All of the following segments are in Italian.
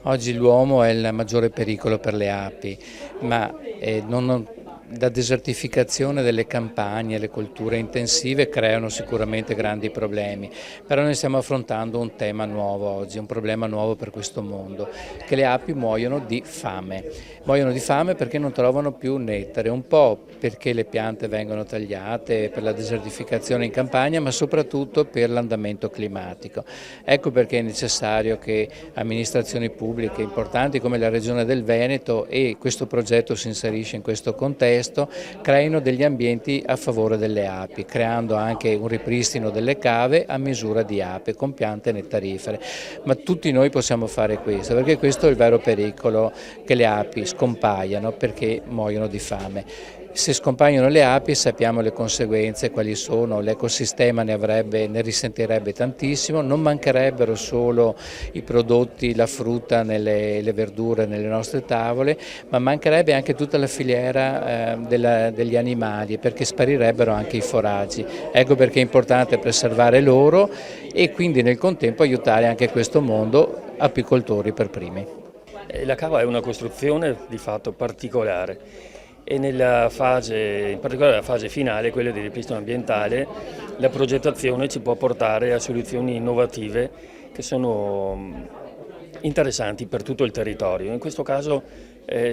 Oggi l'uomo è il maggiore pericolo per le api, ma la desertificazione delle campagne, le colture intensive creano sicuramente grandi problemi, però noi stiamo affrontando un tema nuovo oggi, un problema nuovo per questo mondo, che le api muoiono di fame. Muoiono di fame perché non trovano più nettare, un po' perché le piante vengono tagliate per la desertificazione in campagna, ma soprattutto per l'andamento climatico. Ecco perché è necessario che amministrazioni pubbliche importanti come la Regione del Veneto, e questo progetto si inserisce in questo contesto, creino degli ambienti a favore delle api, creando anche un ripristino delle cave a misura di ape con piante nettarifere. Ma tutti noi possiamo fare questo, perché questo è il vero pericolo, che le api scompaiano perché muoiono di fame. Se scompaiono le api sappiamo le conseguenze quali sono, l'ecosistema ne risentirebbe tantissimo, non mancherebbero solo i prodotti, la frutta, le verdure nelle nostre tavole, ma mancherebbe anche tutta la filiera degli animali, perché sparirebbero anche i foraggi. Ecco perché è importante preservare loro e quindi nel contempo aiutare anche questo mondo, apicoltori per primi. La cava è una costruzione di fatto particolare e nella fase, in particolare la fase finale, quella di ripristino ambientale, la progettazione ci può portare a soluzioni innovative che sono interessanti per tutto il territorio. In questo caso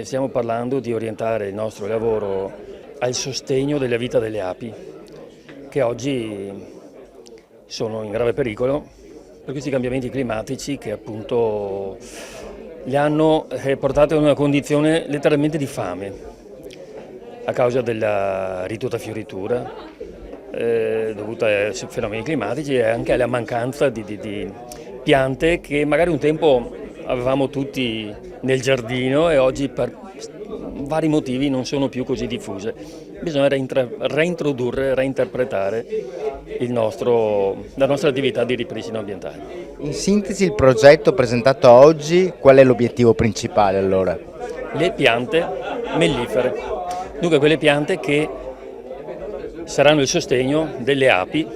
stiamo parlando di orientare il nostro lavoro al sostegno della vita delle api, che oggi sono in grave pericolo per questi cambiamenti climatici che appunto le hanno portate a una condizione letteralmente di fame a causa della ridotta fioritura dovuta ai fenomeni climatici e anche alla mancanza di piante che magari un tempo avevamo tutti nel giardino e oggi per vari motivi non sono più così diffuse. Bisogna reintrodurre, reinterpretare la nostra attività di ripristino ambientale. In sintesi, il progetto presentato oggi, qual è l'obiettivo principale allora? Le piante mellifere, dunque quelle piante che saranno il sostegno delle api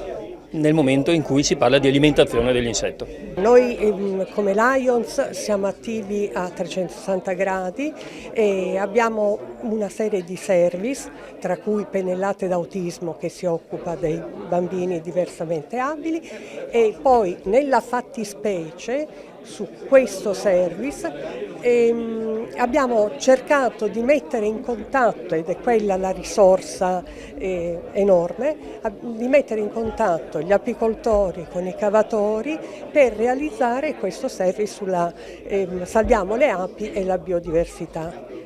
nel momento in cui si parla di alimentazione dell'insetto. Noi come Lions siamo attivi a 360 gradi e abbiamo una serie di service, tra cui Pennellate d'autismo che si occupa dei bambini diversamente abili, e poi nella fattispecie su questo service abbiamo cercato di mettere in contatto, ed è quella la risorsa enorme, di mettere in contatto gli apicoltori con i cavatori per realizzare questo service sulla Salviamo le api e la biodiversità.